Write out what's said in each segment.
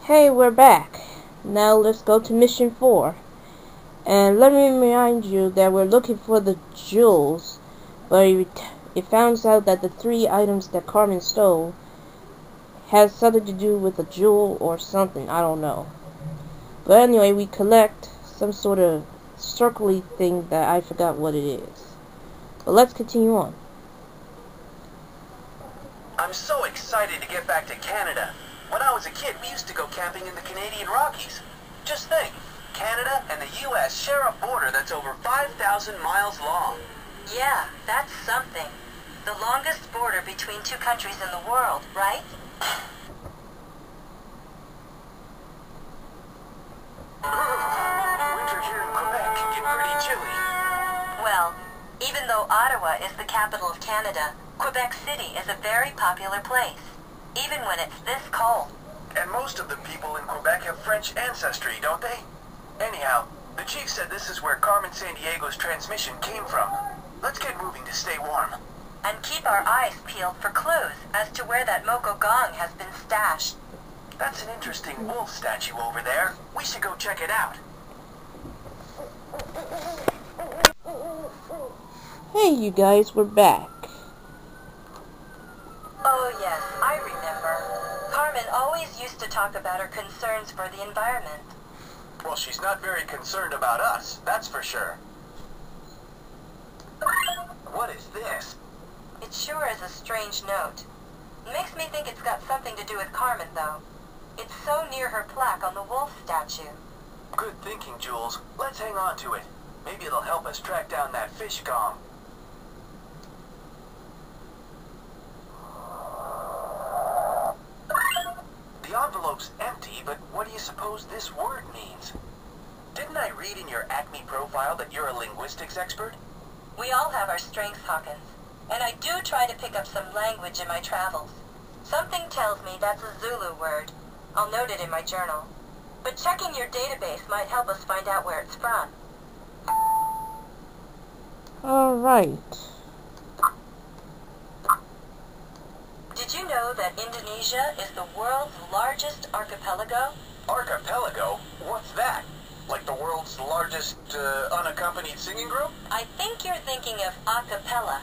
Hey, we're back. Now let's go to mission 4. And let me remind you that we're looking for the jewels, but it found out that the 3 items that Carmen stole has something to do with a jewel or something, I don't know. But anyway, we collect some sort of circly thing that I forgot what it is. But let's continue on. I'm so excited to get back to Canada. When I was a kid, we used to go camping in the Canadian Rockies. Just think, Canada and the U.S. share a border that's over 5,000 miles long. Yeah, that's something. The longest border between 2 countries in the world, right? Winter here in Quebec can get pretty chilly. Well, even though Ottawa is the capital of Canada, Quebec City is a very popular place, even when it's this cold. And most of the people in Quebec have French ancestry, don't they? Anyhow, the chief said this is where Carmen Sandiego's transmission came from. Let's get moving to stay warm. And keep our eyes peeled for clues as to where that Moko Gong has been stashed. That's an interesting wolf statue over there. We should go check it out. Hey, you guys, we're back. Oh yes, I remember. Carmen always used to talk about her concerns for the environment. Well, she's not very concerned about us, that's for sure. What is this? It sure is a strange note. It makes me think it's got something to do with Carmen, though. It's so near her plaque on the wolf statue. Good thinking, Jules. Let's hang on to it. Maybe it'll help us track down that fish gong. The envelope's empty, but what do you suppose this word means? Didn't I read in your Acme profile that you're a linguistics expert? We all have our strengths, Hawkins. And I do try to pick up some language in my travels. Something tells me that's a Zulu word. I'll note it in my journal. But checking your database might help us find out where it's from. Alright. Did you know that Indonesia is the world's largest archipelago? Archipelago? What's that? Like the world's largest unaccompanied singing group? I think you're thinking of a cappella.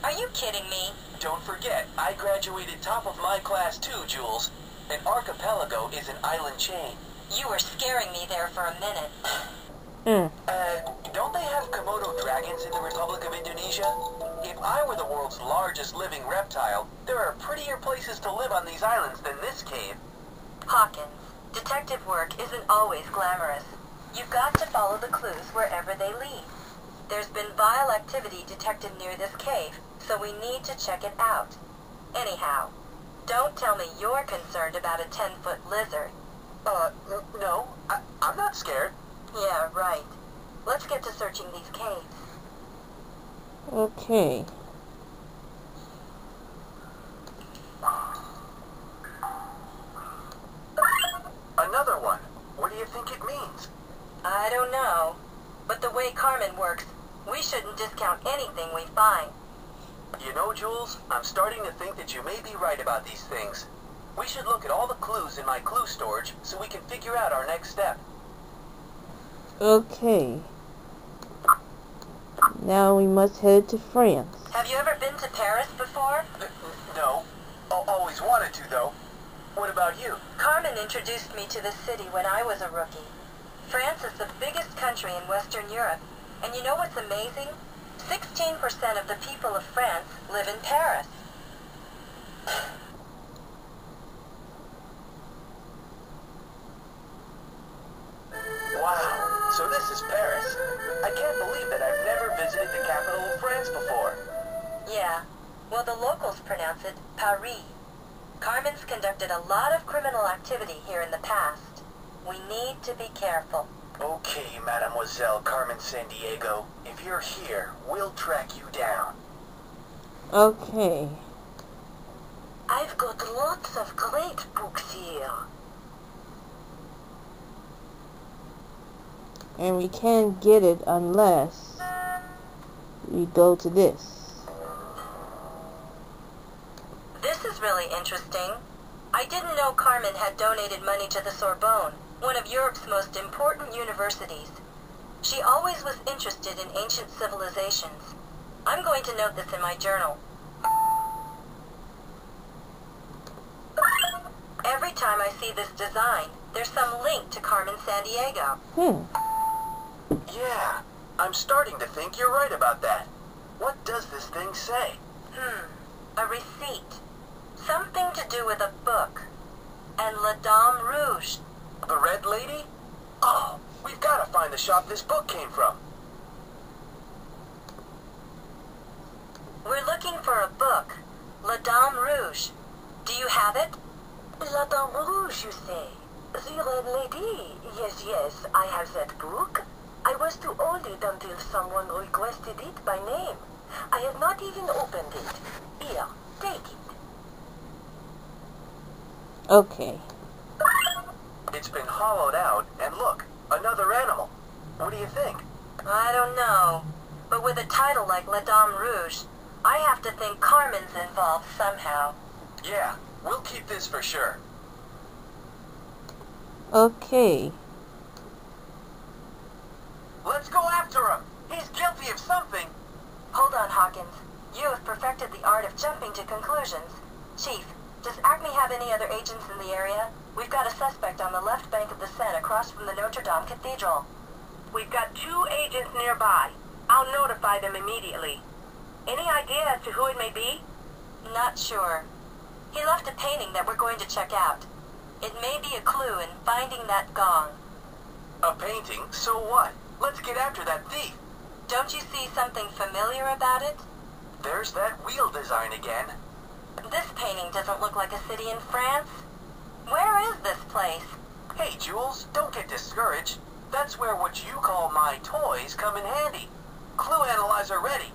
Are you kidding me? Don't forget, I graduated top of my class too, Jules. An archipelago is an island chain. You were scaring me there for a minute. Don't they have Komodo dragons in the Republic of Indonesia? If I were the world's largest living reptile, there are prettier places to live on these islands than this cave. Hawkins, detective work isn't always glamorous. You've got to follow the clues wherever they lead. There's been vile activity detected near this cave, so we need to check it out. Anyhow, don't tell me you're concerned about a 10-foot lizard. No, I'm not scared. Yeah, right. Let's get to searching these caves. Okay. Another one. What do you think it means? I don't know. But the way Carmen works, we shouldn't discount anything we find. You know, Jules, I'm starting to think that you may be right about these things. We should look at all the clues in my clue storage so we can figure out our next step. Okay. Now we must head to France. Have you ever been to Paris before? No. Always wanted to, though. What about you? Carmen introduced me to the city when I was a rookie. France is the biggest country in Western Europe. And you know what's amazing? 16% of the people of France live in Paris. Wow, so this is Paris. I can't believe that I've never visited the capital of France before. Yeah, well the locals pronounce it Paris. Carmen's conducted a lot of criminal activity here in the past. We need to be careful. Okay, Mademoiselle Carmen Sandiego. If you're here, we'll track you down. Okay. I've got lots of great books here. And we can't get it unless we go to this. This is really interesting. I didn't know Carmen had donated money to the Sorbonne, one of Europe's most important universities. She always was interested in ancient civilizations. I'm going to note this in my journal. Every time I see this design, there's some link to Carmen Sandiego. Yeah, I'm starting to think you're right about that. What does this thing say? A receipt. Something to do with a book. And La Dame Rouge. The Red Lady? Oh, we've got to find the shop this book came from. We're looking for a book. La Dame Rouge. Do you have it? La Dame Rouge, you say? The Red Lady? Yes, I have that book. I was to hold it until someone requested it by name. I have not even opened it. Here, take it. Okay. It's been hollowed out, and look, another animal. What do you think? I don't know. But with a title like La Dame Rouge, I have to think Carmen's involved somehow. Yeah, we'll keep this for sure. Okay. Let's go after him. He's guilty of something. Hold on, Hawkins. You have perfected the art of jumping to conclusions. Chief, does Acme have any other agents in the area? We've got a suspect on the left bank of the Seine across from the Notre Dame Cathedral. We've got 2 agents nearby. I'll notify them immediately. Any idea as to who it may be? Not sure. He left a painting that we're going to check out. It may be a clue in finding that gong. A painting? So what? Let's get after that thief. Don't you see something familiar about it? There's that wheel design again. This painting doesn't look like a city in France. Where is this place? Hey, Jules, don't get discouraged. That's where what you call my toys come in handy. Clue analyzer ready.